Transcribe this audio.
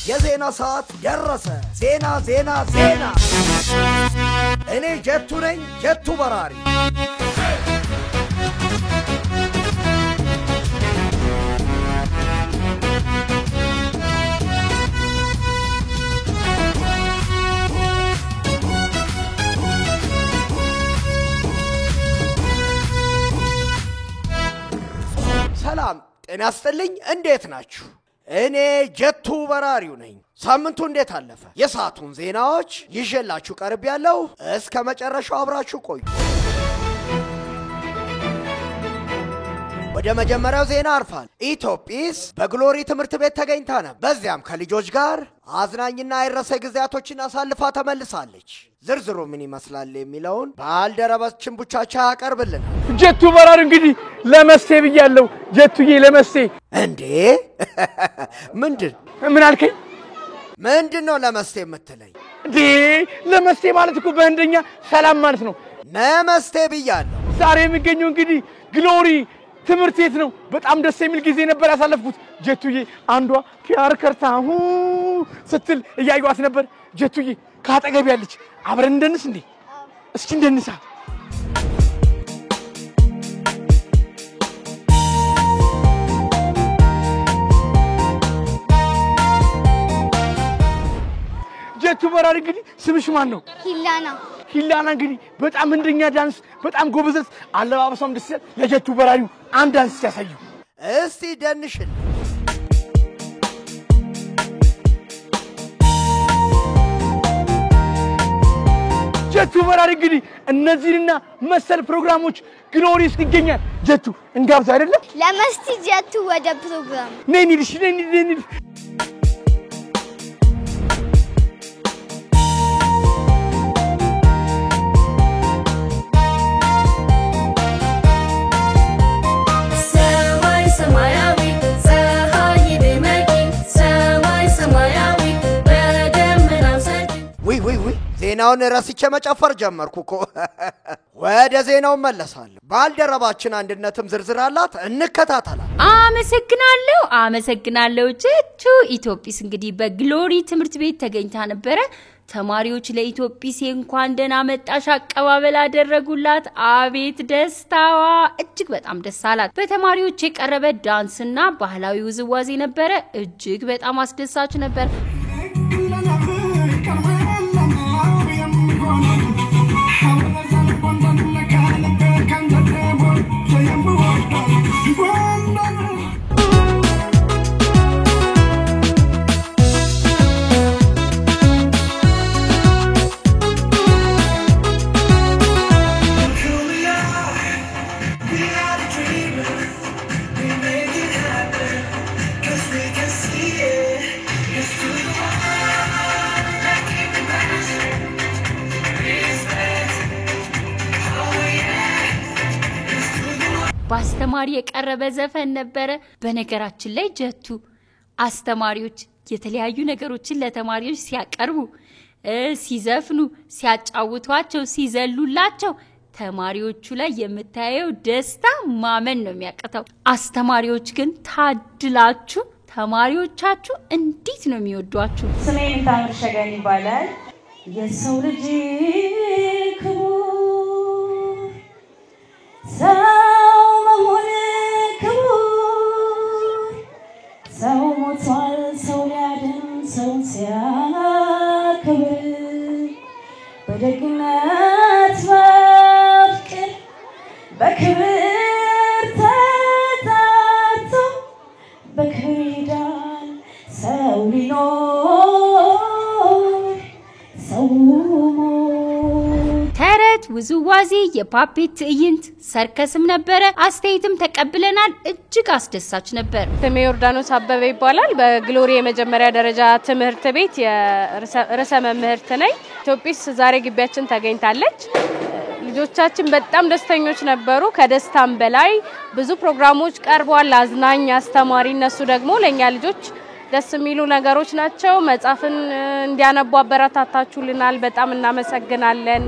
የዜና ሰዓት ደረሰ። ዜና እኔ ጀቱ ነኝ፣ ጀቱ በራሪ። ሰላም ጤና ይስጥልኝ፣ እንዴት ናችሁ? እኔ ጀቱ በራሪው ነኝ። ሳምንቱ እንዴት አለፈ? የሰዓቱን ዜናዎች ይዤላችሁ ቀርቤያለሁ። እስከ መጨረሻው አብራችሁ ቆዩ። ወደ መጀመሪያው ዜና አርፋል። ኢትዮጲስ በግሎሪ ትምህርት ቤት ተገኝታ ነበር። በዚያም ከልጆች ጋር አዝናኝና አይረሴ ጊዜያቶችን አሳልፋ ተመልሳለች። ዝርዝሩ ምን ይመስላል የሚለውን ባልደረባችን ቡቻቻ ያቀርብልናል። ጀቱ በራሪ እንግዲህ ለመስቴ ብያለሁ። ጀቱዬ ለመስቴ እንዴ ምን አልከኝ? ምንድነው ለመስቴ የምትለኝ? እንዴ ለመስቴ ማለት እኮ በህንደኛ ሰላም ማለት ነው። ነመስቴ ብያለሁ። ዛሬ የሚገኘው እንግዲህ ግሎሪ ትምህርት ቤት ነው። በጣም ደስ የሚል ጊዜ ነበር ያሳለፍኩት። ጀቱዬ አንዷ ፒአር ከርታሁ ስትል እያዩዋት ነበር። ጀቱዬ ካጠገብ ያለች አብረን እንደንስ እንዴ? እስኪ እንደንሳ። ጀቱ በራሪ እንግዲህ ስምሽ ማን ነው? ሂላና እንግዲህ በጣም እንደኛ ዳንስ በጣም ጎበዘት። አለባበሷም ደስ ይላል። ለጀቱ በራሪው አንድ ዳንስ ያሳዩ እስቲ ደንሽል። ጀቱ በራሪ እንግዲህ እነዚህና መሰል ፕሮግራሞች ግሎሪስ ይገኛል። ጀቱ እንጋብዝ አይደለም? ለመስቲ ጀቱ ወደ ፕሮግራም ነኝ። ዜናውን ረስቼ መጨፈር ጀመርኩ። ወደ ዜናው መለሳለሁ። ባልደረባችን አንድነትም ዝርዝር አላት፣ እንከታተላለን። አመሰግናለሁ ጀቱ። ኢትዮጲስ እንግዲህ በግሎሪ ትምህርት ቤት ተገኝታ ነበር። ተማሪዎች ለኢትዮጲስ እንኳን ደህና መጣሽ አቀባበል አደረጉላት። አቤት ደስታዋ! እጅግ በጣም ደስ አላት። በተማሪዎች የቀረበ ዳንስና ባህላዊ ውዝዋዜ ነበር። እጅግ በጣም አስደሳች ነበር። በአስተማሪ የቀረበ ዘፈን ነበር። በነገራችን ላይ ጀቱ አስተማሪዎች የተለያዩ ነገሮችን ለተማሪዎች ሲያቀርቡ፣ ሲዘፍኑ፣ ሲያጫውቷቸው፣ ሲዘሉላቸው ተማሪዎቹ ላይ የምታየው ደስታ ማመን ነው የሚያቀተው። አስተማሪዎች ግን ታድላችሁ፣ ተማሪዎቻችሁ እንዴት ነው የሚወዷችሁ። ስሜን ታምር ሸገን ይባላል። የሰው ልጅ ሰው ሞቷል፣ ሰው ሊያድን ሰው ሲያከብር በደግነት በፍቅር በክብር ተጠርቶ በክብር ይሄዳል ሰው ሊኖር ሰው ተረት፣ ውዝዋዜ፣ የፓፔት ትዕይንት፣ ሰርከስም ነበር። አስተያየትም ተቀብለናል። እጅግ አስደሳች ነበር። ስሜ ዮርዳኖስ አበበ ይባላል። በግሎሪ የመጀመሪያ ደረጃ ትምህርት ቤት የርዕሰ መምህርት ነኝ። ኢትዮጲስ ዛሬ ግቢያችን ተገኝታለች። ልጆቻችን በጣም ደስተኞች ነበሩ። ከደስታም በላይ ብዙ ፕሮግራሞች ቀርበዋል። አዝናኝ፣ አስተማሪ። እነሱ ደግሞ ለኛ ልጆች ደስ የሚሉ ነገሮች ናቸው። መጽሐፍን እንዲያነቡ አበረታታችሁልናል። በጣም እናመሰግናለን።